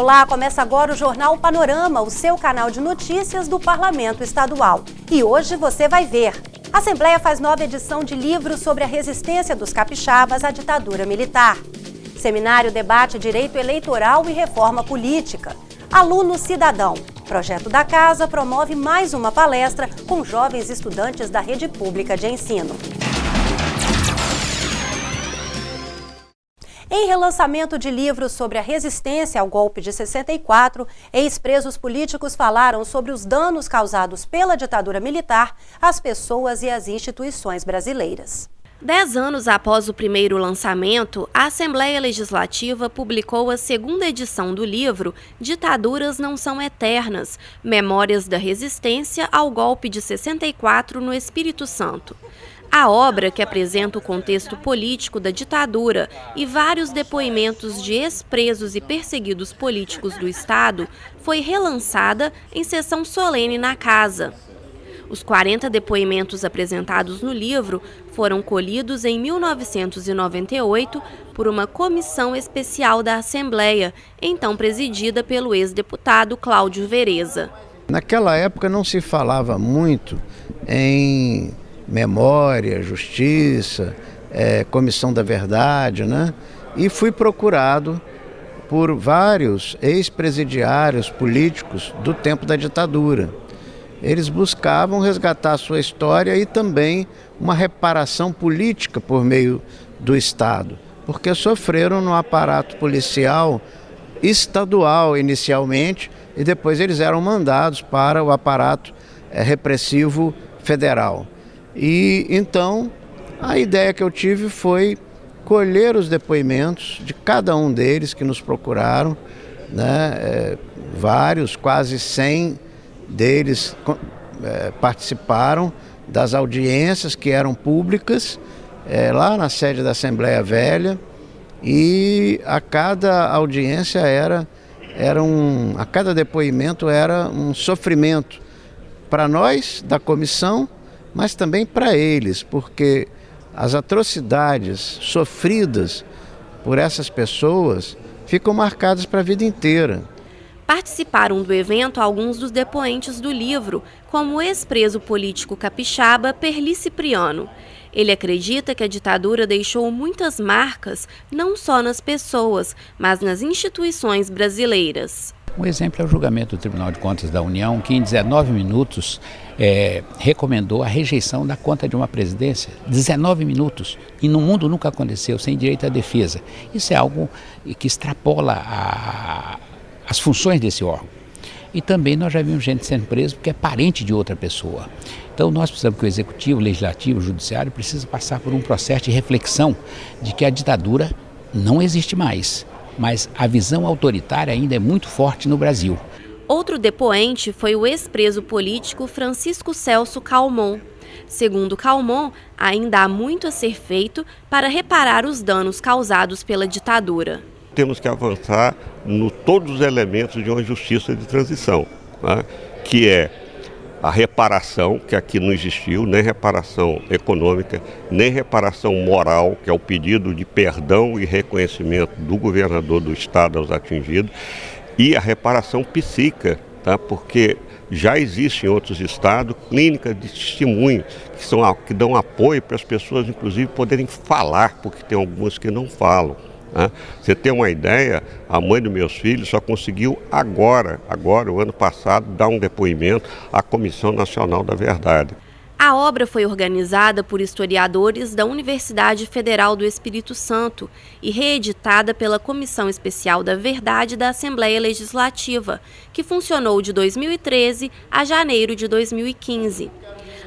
Olá, começa agora o Jornal Panorama, o seu canal de notícias do Parlamento Estadual. E hoje você vai ver. A Assembleia faz nova edição de livro sobre a resistência dos capixabas à ditadura militar. Seminário debate direito eleitoral e reforma política. Aluno Cidadão. Projeto da Casa promove mais uma palestra com jovens estudantes da rede pública de ensino. Em relançamento de livros sobre a resistência ao golpe de 64, ex-presos políticos falaram sobre os danos causados pela ditadura militar às pessoas e às instituições brasileiras. 10 anos após o primeiro lançamento, a Assembleia Legislativa publicou a segunda edição do livro Ditaduras Não São Eternas, Memórias da Resistência ao Golpe de 64 no Espírito Santo. A obra, que apresenta o contexto político da ditadura e vários depoimentos de ex-presos e perseguidos políticos do Estado, foi relançada em sessão solene na Casa. Os 40 depoimentos apresentados no livro foram colhidos em 1998 por uma comissão especial da Assembleia, então presidida pelo ex-deputado Cláudio Vereza. Naquela época não se falava muito em memória, justiça, comissão da verdade, né? E fui procurado por vários ex-presidiários políticos do tempo da ditadura. Eles buscavam resgatar a sua história e também uma reparação política por meio do Estado, porque sofreram no aparato policial estadual inicialmente e depois eles eram mandados para o aparato repressivo federal. E então a ideia que eu tive foi colher os depoimentos de cada um deles que nos procuraram, né? Vários, quase 100 deles participaram das audiências que eram públicas lá na sede da Assembleia Velha, e a cada audiência a cada depoimento era um sofrimento para nós da comissão, mas também para eles, porque as atrocidades sofridas por essas pessoas ficam marcadas para a vida inteira. Participaram do evento alguns dos depoentes do livro, como o ex-preso político capixaba Perli Cipriano. Ele acredita que a ditadura deixou muitas marcas, não só nas pessoas, mas nas instituições brasileiras. Um exemplo é o julgamento do Tribunal de Contas da União, que em 19 minutos recomendou a rejeição da conta de uma presidência. 19 minutos. E no mundo nunca aconteceu, sem direito à defesa. Isso é algo que extrapola as funções desse órgão. E também nós já vimos gente sendo preso porque é parente de outra pessoa. Então nós precisamos que o Executivo, o Legislativo, o Judiciário precisa passar por um processo de reflexão de que a ditadura não existe mais, mas a visão autoritária ainda é muito forte no Brasil. Outro depoente foi o ex-preso político Francisco Celso Calmon. Segundo Calmon, ainda há muito a ser feito para reparar os danos causados pela ditadura. Temos que avançar no todos os elementos de uma justiça de transição, né? Que é a reparação, que aqui não existiu, nem reparação econômica, nem reparação moral, que é o pedido de perdão e reconhecimento do governador do estado aos atingidos, e a reparação psíquica, tá? Porque já existe em outros estados clínicas de testemunho que dão apoio para as pessoas, inclusive, poderem falar, porque tem algumas que não falam. Você tem uma ideia, a mãe dos meus filhos só conseguiu agora, o ano passado, dar um depoimento à Comissão Nacional da Verdade. A obra foi organizada por historiadores da Universidade Federal do Espírito Santo e reeditada pela Comissão Especial da Verdade da Assembleia Legislativa, que funcionou de 2013 a janeiro de 2015.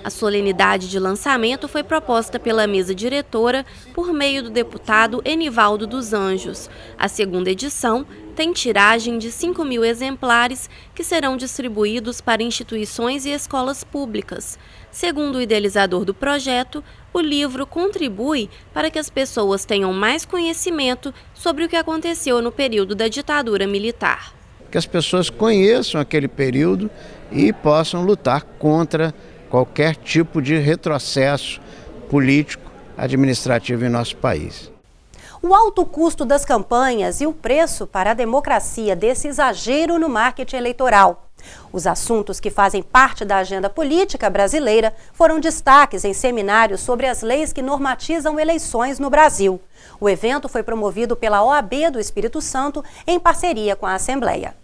A solenidade de lançamento foi proposta pela mesa diretora por meio do deputado Enivaldo dos Anjos. A segunda edição tem tiragem de 5.000 exemplares que serão distribuídos para instituições e escolas públicas. Segundo o idealizador do projeto, o livro contribui para que as pessoas tenham mais conhecimento sobre o que aconteceu no período da ditadura militar. Que as pessoas conheçam aquele período e possam lutar contra qualquer tipo de retrocesso político, administrativo em nosso país. O alto custo das campanhas e o preço para a democracia desse exagero no marketing eleitoral. Os assuntos que fazem parte da agenda política brasileira foram destaques em seminários sobre as leis que normatizam eleições no Brasil. O evento foi promovido pela OAB do Espírito Santo em parceria com a Assembleia.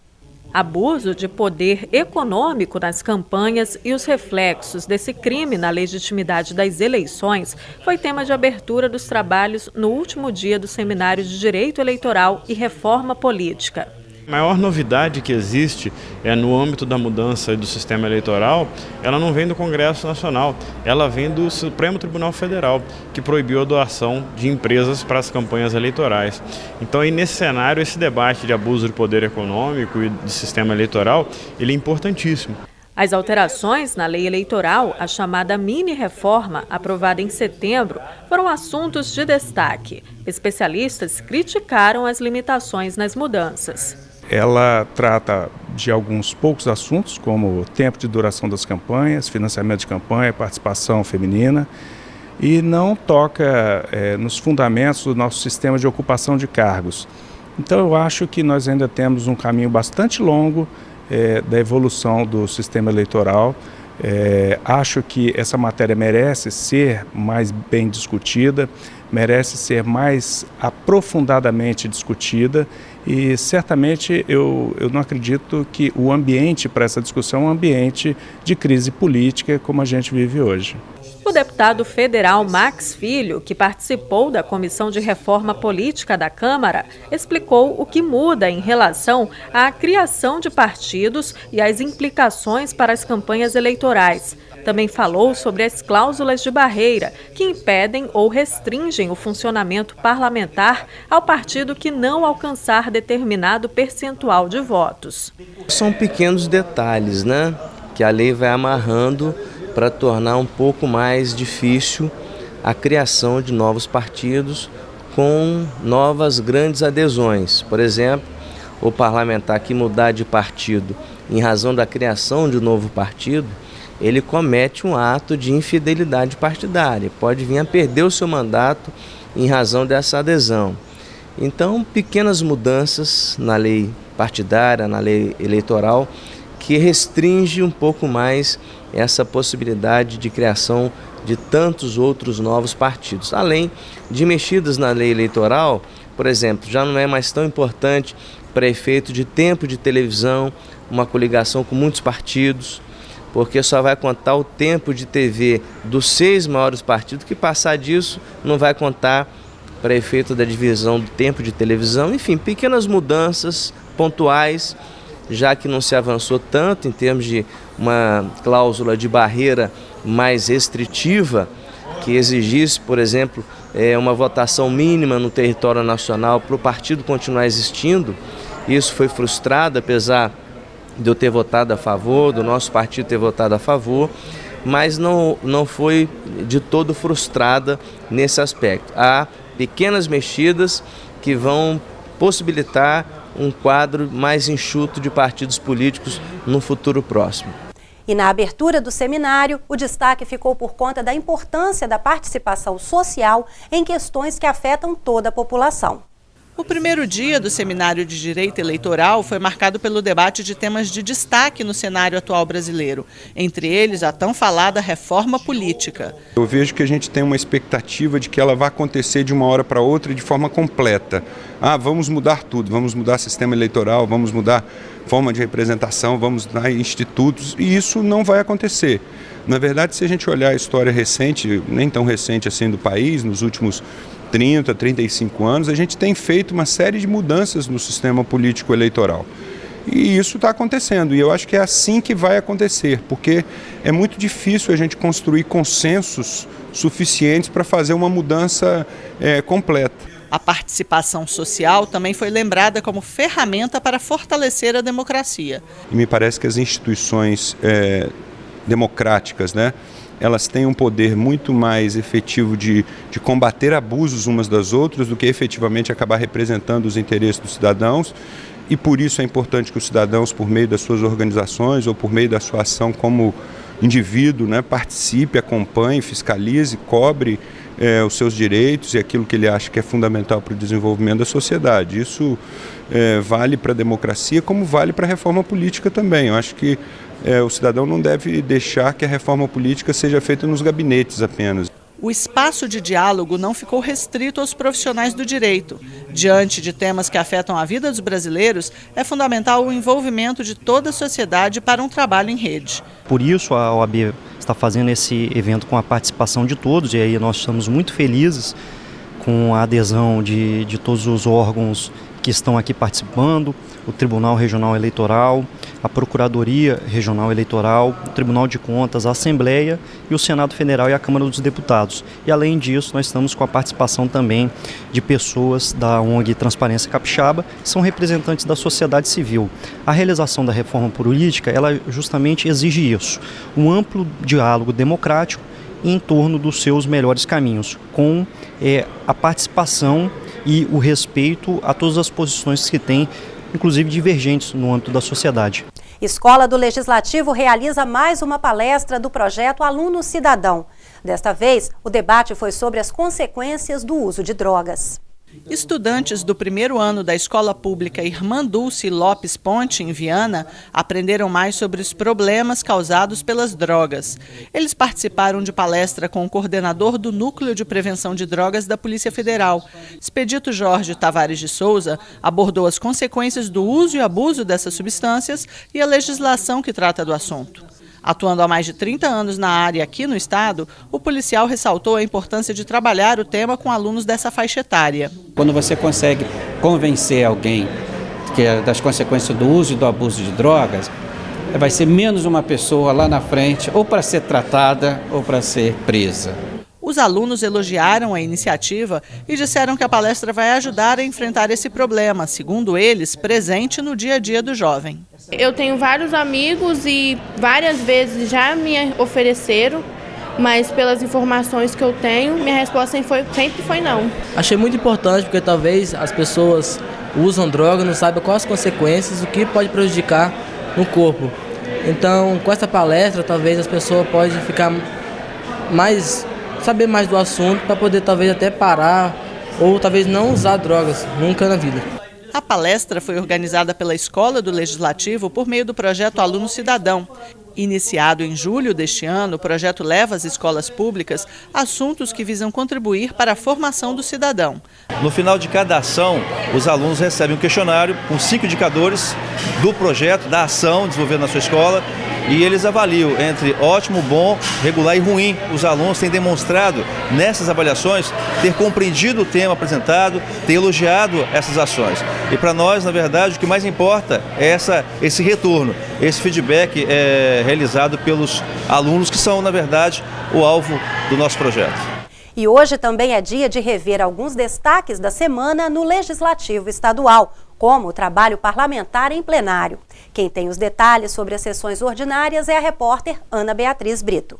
Abuso de poder econômico nas campanhas e os reflexos desse crime na legitimidade das eleições foi tema de abertura dos trabalhos no último dia do Seminário de Direito Eleitoral e Reforma Política. A maior novidade que existe no âmbito da mudança do sistema eleitoral, ela não vem do Congresso Nacional, ela vem do Supremo Tribunal Federal, que proibiu a doação de empresas para as campanhas eleitorais. Então, aí, nesse cenário, esse debate de abuso de poder econômico e de sistema eleitoral, ele é importantíssimo. As alterações na lei eleitoral, a chamada mini-reforma, aprovada em setembro, foram assuntos de destaque. Especialistas criticaram as limitações nas mudanças. Ela trata de alguns poucos assuntos, como tempo de duração das campanhas, financiamento de campanha, participação feminina, e não toca nos fundamentos do nosso sistema de ocupação de cargos. Então eu acho que nós ainda temos um caminho bastante longo da evolução do sistema eleitoral. Acho que essa matéria merece ser mais bem discutida, merece ser mais aprofundadamente discutida e certamente eu não acredito que o ambiente para essa discussão é um ambiente de crise política como a gente vive hoje. O deputado federal Max Filho, que participou da Comissão de Reforma Política da Câmara, explicou o que muda em relação à criação de partidos e as implicações para as campanhas eleitorais. Também falou sobre as cláusulas de barreira, que impedem ou restringem o funcionamento parlamentar ao partido que não alcançar determinado percentual de votos. São pequenos detalhes, que a lei vai amarrando para tornar um pouco mais difícil a criação de novos partidos com novas grandes adesões. Por exemplo, o parlamentar que mudar de partido em razão da criação de um novo partido, ele comete um ato de infidelidade partidária, pode vir a perder o seu mandato em razão dessa adesão. Então, pequenas mudanças na lei partidária, na lei eleitoral, que restringe um pouco mais essa possibilidade de criação de tantos outros novos partidos. Além de mexidas na lei eleitoral, por exemplo, já não é mais tão importante para efeito de tempo de televisão, uma coligação com muitos partidos, porque só vai contar o tempo de TV dos 6 maiores partidos, que passar disso não vai contar para efeito da divisão do tempo de televisão. Enfim, pequenas mudanças pontuais, já que não se avançou tanto em termos de uma cláusula de barreira mais restritiva, que exigisse, por exemplo, uma votação mínima no território nacional para o partido continuar existindo. Isso foi frustrado, apesar de eu ter votado a favor, do nosso partido ter votado a favor, mas não foi de todo frustrada nesse aspecto. Há pequenas mexidas que vão possibilitar um quadro mais enxuto de partidos políticos no futuro próximo. E na abertura do seminário, o destaque ficou por conta da importância da participação social em questões que afetam toda a população. O primeiro dia do Seminário de Direito Eleitoral foi marcado pelo debate de temas de destaque no cenário atual brasileiro, entre eles a tão falada reforma política. Eu vejo que a gente tem uma expectativa de que ela vai acontecer de uma hora para outra de forma completa. Vamos mudar tudo, vamos mudar sistema eleitoral, vamos mudar forma de representação, vamos mudar institutos, e isso não vai acontecer. Na verdade, se a gente olhar a história recente, nem tão recente assim do país, nos últimos 30, 35 anos, a gente tem feito uma série de mudanças no sistema político eleitoral. E isso está acontecendo, e eu acho que é assim que vai acontecer, porque é muito difícil a gente construir consensos suficientes para fazer uma mudança completa. A participação social também foi lembrada como ferramenta para fortalecer a democracia. E me parece que as instituições democráticas, elas têm um poder muito mais efetivo de combater abusos umas das outras do que efetivamente acabar representando os interesses dos cidadãos. E por isso é importante que os cidadãos, por meio das suas organizações ou por meio da sua ação como indivíduo, participe, acompanhe, fiscalize, cobre os seus direitos e aquilo que ele acha que é fundamental para o desenvolvimento da sociedade. Isso vale para a democracia como vale para a reforma política também. Eu acho que o cidadão não deve deixar que a reforma política seja feita nos gabinetes apenas. O espaço de diálogo não ficou restrito aos profissionais do direito. Diante de temas que afetam a vida dos brasileiros, é fundamental o envolvimento de toda a sociedade para um trabalho em rede. Por isso, a OAB está fazendo esse evento com a participação de todos, e aí nós estamos muito felizes com a adesão de todos os órgãos que estão aqui participando, o Tribunal Regional Eleitoral, a Procuradoria Regional Eleitoral, o Tribunal de Contas, a Assembleia e o Senado Federal e a Câmara dos Deputados. E além disso, nós estamos com a participação também de pessoas da ONG Transparência Capixaba, que são representantes da sociedade civil. A realização da reforma política, ela justamente exige isso, um amplo diálogo democrático em torno dos seus melhores caminhos, com a participação e o respeito a todas as posições que tem, inclusive divergentes no âmbito da sociedade. Escola do Legislativo realiza mais uma palestra do projeto Aluno Cidadão. Desta vez, o debate foi sobre as consequências do uso de drogas. Estudantes do primeiro ano da Escola Pública Irmã Dulce Lopes Ponte, em Viana, aprenderam mais sobre os problemas causados pelas drogas. Eles participaram de palestra com o coordenador do Núcleo de Prevenção de Drogas da Polícia Federal. Expedito Jorge Tavares de Souza abordou as consequências do uso e abuso dessas substâncias e a legislação que trata do assunto. Atuando há mais de 30 anos na área aqui no estado, o policial ressaltou a importância de trabalhar o tema com alunos dessa faixa etária. Quando você consegue convencer alguém das consequências do uso e do abuso de drogas, vai ser menos uma pessoa lá na frente, ou para ser tratada ou para ser presa. Os alunos elogiaram a iniciativa e disseram que a palestra vai ajudar a enfrentar esse problema, segundo eles, presente no dia a dia do jovem. Eu tenho vários amigos e várias vezes já me ofereceram, mas pelas informações que eu tenho, minha resposta sempre foi não. Achei muito importante porque talvez as pessoas usam droga, não sabem quais as consequências, o que pode prejudicar no corpo. Então, com essa palestra, talvez as pessoas podem saber mais do assunto para poder talvez até parar ou talvez não usar drogas nunca na vida. A palestra foi organizada pela Escola do Legislativo por meio do projeto Aluno Cidadão. Iniciado em julho deste ano, o projeto leva às escolas públicas assuntos que visam contribuir para a formação do cidadão. No final de cada ação, os alunos recebem um questionário com 5 indicadores do projeto, da ação desenvolvida na sua escola, e eles avaliam entre ótimo, bom, regular e ruim. Os alunos têm demonstrado nessas avaliações ter compreendido o tema apresentado, ter elogiado essas ações. E para nós, na verdade, o que mais importa é esse retorno, esse feedback realizado pelos alunos que são, na verdade, o alvo do nosso projeto. E hoje também é dia de rever alguns destaques da semana no Legislativo Estadual, como o trabalho parlamentar em plenário. Quem tem os detalhes sobre as sessões ordinárias é a repórter Ana Beatriz Brito.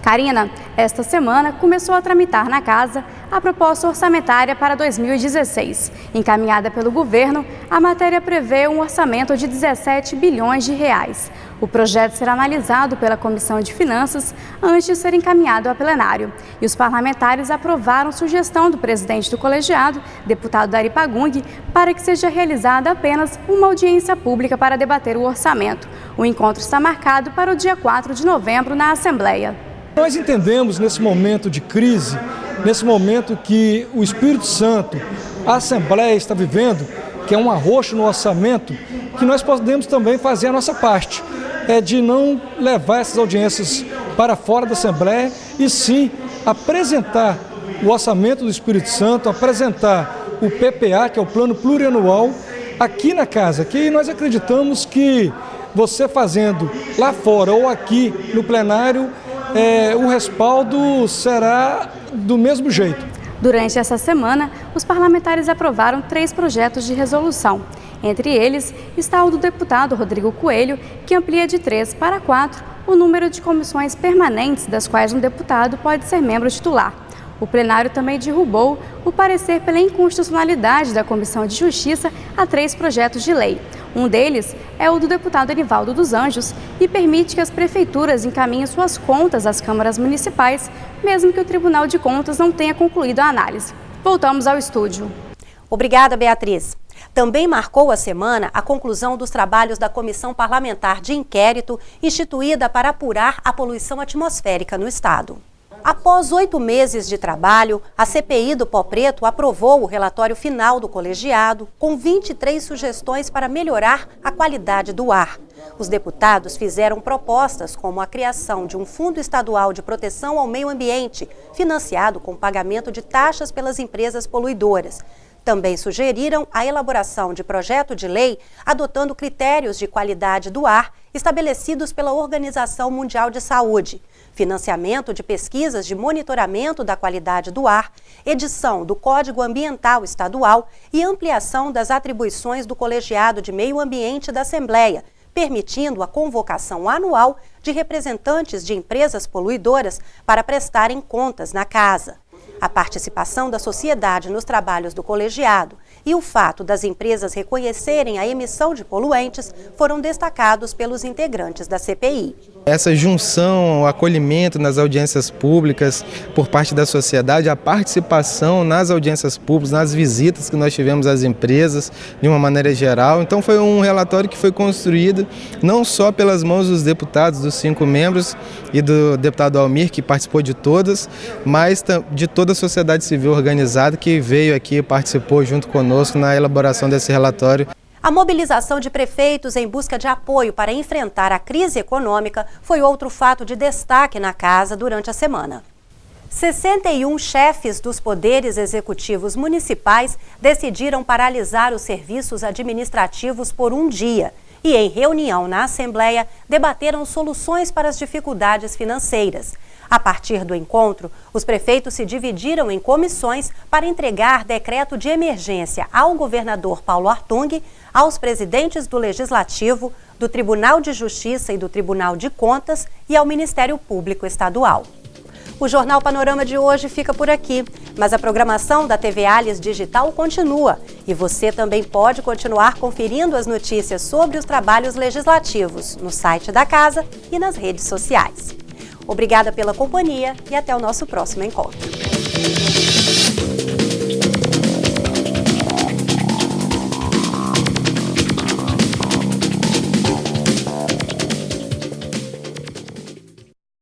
Karina, esta semana começou a tramitar na Casa a proposta orçamentária para 2016. Encaminhada pelo governo, a matéria prevê um orçamento de 17 bilhões de reais. O projeto será analisado pela Comissão de Finanças antes de ser encaminhado ao plenário. E os parlamentares aprovaram sugestão do presidente do colegiado, deputado Dari Pagung, para que seja realizada apenas uma audiência pública para debater o orçamento. O encontro está marcado para o dia 4 de novembro na Assembleia. Nós entendemos nesse momento de crise, nesse momento que o Espírito Santo, a Assembleia está vivendo, que é um arroxo no orçamento, que nós podemos também fazer a nossa parte, de não levar essas audiências para fora da Assembleia e sim apresentar o orçamento do Espírito Santo, apresentar o PPA, que é o Plano Plurianual, aqui na Casa, que nós acreditamos que você fazendo lá fora ou aqui no plenário, o respaldo será do mesmo jeito. Durante essa semana, os parlamentares aprovaram 3 projetos de resolução. Entre eles está o do deputado Rodrigo Coelho, que amplia de 3 para 4 o número de comissões permanentes das quais um deputado pode ser membro titular. O plenário também derrubou o parecer pela inconstitucionalidade da Comissão de Justiça a 3 projetos de lei. Um deles é o do deputado Enivaldo dos Anjos e permite que as prefeituras encaminhem suas contas às câmaras municipais, mesmo que o Tribunal de Contas não tenha concluído a análise. Voltamos ao estúdio. Obrigada, Beatriz. Também marcou a semana a conclusão dos trabalhos da Comissão Parlamentar de Inquérito instituída para apurar a poluição atmosférica no estado. Após 8 meses de trabalho, a CPI do Pó Preto aprovou o relatório final do colegiado com 23 sugestões para melhorar a qualidade do ar. Os deputados fizeram propostas como a criação de um Fundo Estadual de Proteção ao Meio Ambiente, financiado com pagamento de taxas pelas empresas poluidoras. Também sugeriram a elaboração de projeto de lei adotando critérios de qualidade do ar estabelecidos pela Organização Mundial de Saúde, financiamento de pesquisas de monitoramento da qualidade do ar, edição do Código Ambiental Estadual e ampliação das atribuições do Colegiado de Meio Ambiente da Assembleia, permitindo a convocação anual de representantes de empresas poluidoras para prestarem contas na casa. A participação da sociedade nos trabalhos do colegiado e o fato das empresas reconhecerem a emissão de poluentes foram destacados pelos integrantes da CPI. Essa junção, o acolhimento nas audiências públicas por parte da sociedade, a participação nas audiências públicas, nas visitas que nós tivemos às empresas, de uma maneira geral. Então foi um relatório que foi construído não só pelas mãos dos deputados, dos 5 membros e do deputado Almir, que participou de todas, mas de toda a sociedade civil organizada que veio aqui e participou junto conosco na elaboração desse relatório. A mobilização de prefeitos em busca de apoio para enfrentar a crise econômica foi outro fato de destaque na casa durante a semana. 61 chefes dos poderes executivos municipais decidiram paralisar os serviços administrativos por um dia e, em reunião na Assembleia, debateram soluções para as dificuldades financeiras. A partir do encontro, os prefeitos se dividiram em comissões para entregar decreto de emergência ao governador Paulo Artung, aos presidentes do Legislativo, do Tribunal de Justiça e do Tribunal de Contas e ao Ministério Público Estadual. O Jornal Panorama de hoje fica por aqui, mas a programação da TV Alias Digital continua e você também pode continuar conferindo as notícias sobre os trabalhos legislativos no site da casa e nas redes sociais. Obrigada pela companhia e até o nosso próximo encontro.